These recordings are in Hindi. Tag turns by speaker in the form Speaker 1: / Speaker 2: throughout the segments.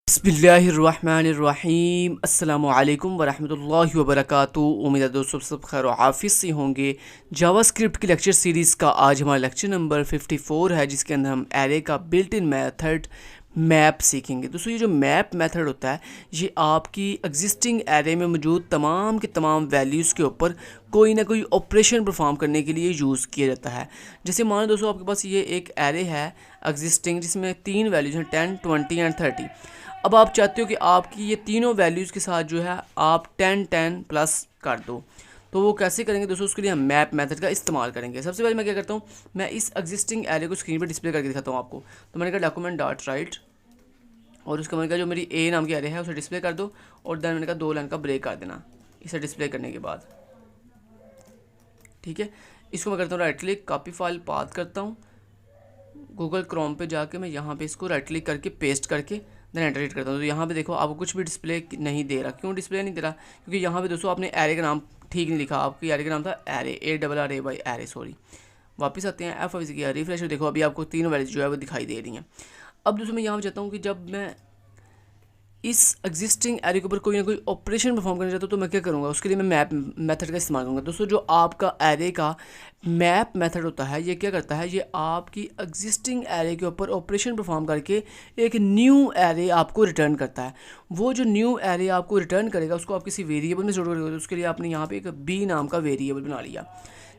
Speaker 1: बिस्मिल्लाहिर्रहमानिर्रहीम अस्सलामुअलैकुम वरहमतुल्लाहि वबरकातुहू। उम्मीद है दोस्तों सब खैर आफिस से होंगे। जावास्क्रिप्ट की लेक्चर सीरीज़ का आज हमारा लेक्चर नंबर 54 है, जिसके अंदर हम एरे का बिल्ट इन मेथड मैप सीखेंगे। दोस्तों ये जो मैप मेथड होता है ये आपकी एग्जिस्टिंग एरे में मौजूद तमाम के तमाम वैल्यूज़ के ऊपर कोई ना कोई ऑपरेशन परफॉर्म करने के लिए यूज़ किया जाता है। जैसे मान लो दोस्तों आपके पास ये एक एरे है एग्जिस्टिंग, जिसमें 3 वैल्यूज़ हैं 10, 20 एंड 30। अब आप चाहते हो कि आपकी ये तीनों वैल्यूज़ के साथ जो है आप 10 10 प्लस कर दो, तो वो कैसे करेंगे दोस्तों? उसके लिए हम मैप मेथड का इस्तेमाल करेंगे। सबसे पहले मैं क्या करता हूँ, मैं इस एग्जिस्टिंग एरे को स्क्रीन पर डिस्प्ले करके दिखाता हूँ आपको। तो मैंने कहा डॉक्यूमेंट डॉट राइट, और उसका मैंने कहा जो मेरी ए नाम की एरे है उसे डिस्प्ले कर दो, और देन मैंने कहा 2 लाइन का ब्रेक कर देना इसे डिस्प्ले करने के बाद। ठीक है, इसको मैं करता हूँ right click, copy file path करता हूँ, गूगल क्रोम पे जाके मैं यहाँ पे इसको राइट क्लिक करके पेस्ट करके देन एंटर हिट करता हूँ। तो यहाँ पे देखो आपको कुछ भी डिस्प्ले नहीं दे रहा। क्यों डिस्प्ले नहीं दे रहा? क्योंकि यहाँ पे दोस्तों आपने एरे का नाम ठीक नहीं लिखा। आपकी एरे का नाम था एरे, ARRAY एरे, सॉरी। वापस आते हैं, F किया रिफ्रेश, देखो अभी आपको तीनों वैल्यूज जो है वो दिखाई दे रही हैं। अब दोस्तों मैं यहाँ पर चाहता हूँ कि जब मैं इस एग्जिस्टिंग एरे के ऊपर कोई ना कोई ऑपरेशन परफॉर्म करना चाहता हूँ तो मैं क्या करूँगा? उसके लिए मैं मैप मेथड का इस्तेमाल करूँगा। दोस्तों जो आपका एरे का मैप मेथड होता है ये क्या करता है, ये आपकी एग्जिस्टिंग एरे के ऊपर ऑपरेशन परफॉर्म करके एक न्यू एरे आपको रिटर्न करता है। वो जो न्यू एरे आपको रिटर्न करेगा उसको आप किसी वेरिएबल में स्टोर करेगा। तो उसके लिए आपने यहाँ पे एक बी नाम का वेरिएबल बना लिया,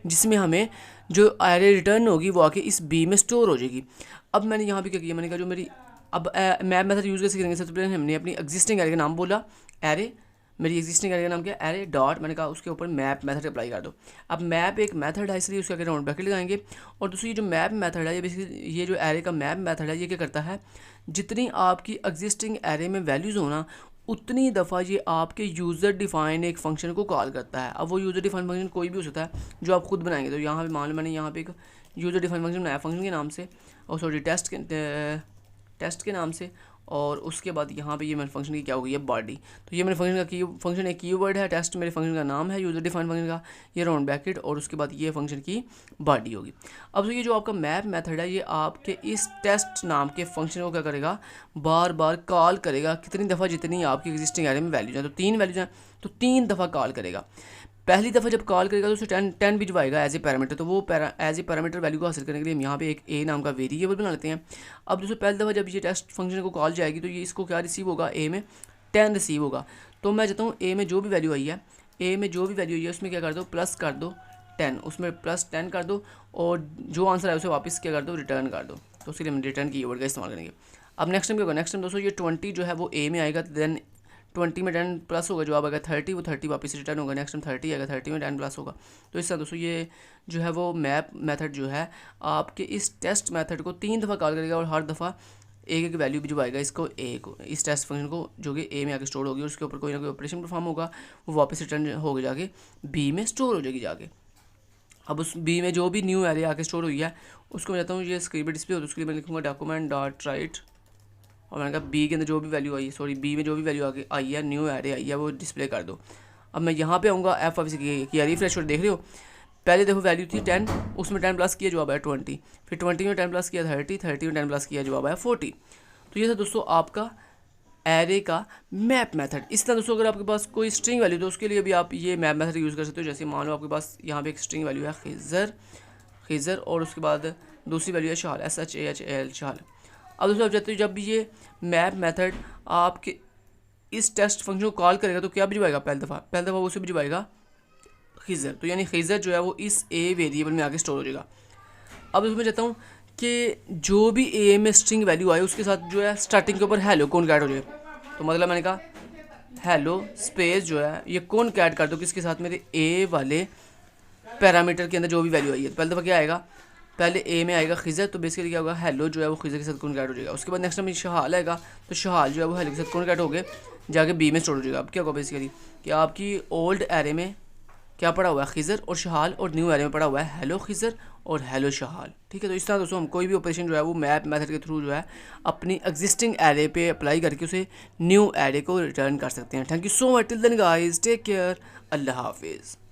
Speaker 1: जिसमें हमें जो एरे रिटर्न होगी वो आके इस बी में स्टोर हो जाएगी। अब मैंने यहाँ पे क्या किया, मैंने कहा जो मेरी अब मैप मेथड यूज़ कैसे करेंगे? सबसे पहले हमने अपनी एग्जिस्टिंग एरे का नाम बोला, एरे, मेरी एग्जिस्टिंग एरे का नाम क्या है? एरे डॉट, मैंने कहा उसके ऊपर मैप मेथड अप्लाई कर दो। अब मैप एक मेथड है इसलिए उसके आगे राउंड ब्रैकेट लगाएंगे। और दूसरी ये जो मैप मेथड है ये बेसिकली ये जो एरे का मैप मेथड है ये क्या करता है, जितनी आपकी एग्जिस्टिंग एरे में वैल्यूज़ होना उतनी दफ़ा ये आपके यूज़र डिफ़ाइन एक फ़ंक्शन को कॉल करता है। अब वो यूज़र डिफ़ाइन फंक्शन कोई भी हो सकता है जो आप खुद बनाएंगे। तो यहाँ पे मान लो मैंने यहाँ पे एक यूज़र डिफ़ाइन फंक्शन बनाया फंक्शन के नाम से, और सॉरी टेस्ट के नाम से, और उसके बाद यहाँ पे ये मेरे फंक्शन की क्या हो गई है, बॉडी। तो ये मेरे फंक्शन एक कीवर्ड है, टेस्ट मेरे फंक्शन का नाम है यूज़र डिफाइन फंक्शन का, ये राउंड ब्रैकेट, और उसके बाद ये फंक्शन की बॉडी होगी। अब तो ये जो आपका मैप मेथड है ये आपके इस टेस्ट नाम के फंक्शन को क्या करेगा, बार बार कॉल करेगा। कितनी दफ़ा? जितनी आपकी एग्जिस्टिंग एरे में वैल्यूज हैं। तो 3 वैल्यूज हैं तो 3 दफ़ा कॉल करेगा। पहली दफ़ा जब कॉल करेगा तो उसे 10 भी जो आएगा एज ए पैरामीटर, तो वो एज ए पैरामीटर वैल्यू को हासिल करने के लिए हम यहाँ पे एक ए नाम का वेरिएबल बना लेते हैं। अब दोस्तों पहली दफ़ा जब ये टेस्ट फंक्शन को कॉल जाएगी तो ये इसको क्या रिसीव होगा, ए में 10 रिसीव होगा। तो मैं चाहता हूँ ए में जो भी वैल्यू आई है, ए में जो भी वैल्यू आई है उसमें क्या कर दो, प्लस कर दो 10, उसमें प्लस 10 कर दो, और जो आंसर है उसे वापस क्या कर दो, रिटर्न कर दो। तो उसके लिए हम रिटर्न की कीवर्ड का इस्तेमाल करेंगे। अब नेक्स्ट टाइम क्या होगा, नेक्स्ट टाइम दोस्तों ये 20 जो है वो ए में आएगा, देन 20 में 10 प्लस होगा, जवाब आएगा 30, वो 30 वापस रिटर्न होगा। नेक्स्ट टाइम 30 आएगा, 30 में 10 प्लस होगा। तो इस तरह दोस्तों ये जो है वो मैप मेथड जो है आपके इस टेस्ट मेथड को 3 दफ़ा कॉल करेगा, और हर दफ़ा एक एक वैल्यू भी जो आएगा इसको ए को, इस टेस्ट फंक्शन को जो कि ए में आके स्टोर होगी, और उसके ऊपर कोई ना कोई ऑपरेशन परफॉर्म होगा, वो वापस रिटर्न होकर जाके बी में स्टोर हो जाएगी जाके। अब उस बी में जो भी न्यू एरे आके स्टोर हुई है उसको मैं चाहता हूँ ये स्क्रीन पर डिस्प्ले हो, तो उसके लिए मैं लिखूँगा डॉक्यूमेंट डॉट राइट, और मैंने कहा बी के अंदर जो भी वैल्यू आई, सॉरी बी में जो भी वैल्यू आगे आई है, न्यू एरे आई है, वो डिस्प्ले कर दो। अब मैं यहाँ पे आऊँगा, एफ ऑफिस किया रिफ्रेश, और देख रहे हो पहले देखो वैल्यू थी 10, उसमें 10 प्लस किया, जवाब आया 20, फिर 20 में 10 प्लस किया 30, 30 में 10 प्लस किया, जवाब आया 40। तो ये था दोस्तों आपका एरे का मैप मेथड। इस तरह दोस्तों अगर आपके पास कोई स्ट्रिंग वैल्यू तो उसके लिए भी आप ये मैप मेथड यूज़ कर सकते हो। जैसे मान लो आपके पास यहाँ पे एक स्ट्रिंग वैल्यू है खिज़र, और उसके बाद दूसरी वैल्यू है शाल, SHAL शाल। अब दोस्तों आप चाहते हो जब भी ये मैप मेथड आपके इस टेस्ट फंक्शन को कॉल करेगा तो क्या भिजवाएगा, पहली दफ़ा उसे भिजवाएगा खिज़र। तो यानी खिज़र जो है वो इस ए वेरिएबल में आके स्टोर हो जाएगा। अब उसमें चाहता हूँ कि जो भी ए में स्ट्रिंग वैल्यू आए उसके साथ जो है स्टार्टिंग के ऊपर हेलो कौन कैट हो जाए। तो मतलब मैंने कहा हेलो स्पेस जो है ये कौन कैट कर दो किसके साथ, मेरे ए वाले पैरामीटर के अंदर जो भी वैल्यू आई है। तो पहली दफ़ा क्या आएगा, पहले ए में आएगा खिज़र, तो बेसिकली क्या होगा, हेलो जो है वो खिज़र के साथ कॉन्कैट हो जाएगा। उसके बाद नेक्स्ट टाइम शहाल आएगा तो शहाल जो है वो हेलो के साथ कॉन्कैट हो गए जाके बी में स्टोर हो जाएगा। अब क्या होगा बेसिकली कि आपकी ओल्ड एरे में क्या पड़ा हुआ है, खिज़र और शहाल, और न्यू एरे में पड़ा हुआ है हेलो खिज़र और हेलो शहाल। ठीक है, तो इस तरह दोस्तों हम कोई भी ऑपरेशन जो है वो मैप मेथड के थ्रू जो है अपनी एग्जिस्टिंग एरे पे अप्लाई करके उसे न्यू एरे को रिटर्न कर सकते हैं। Thank you so much, till then guys, take care, अल्लाह हाफिज़।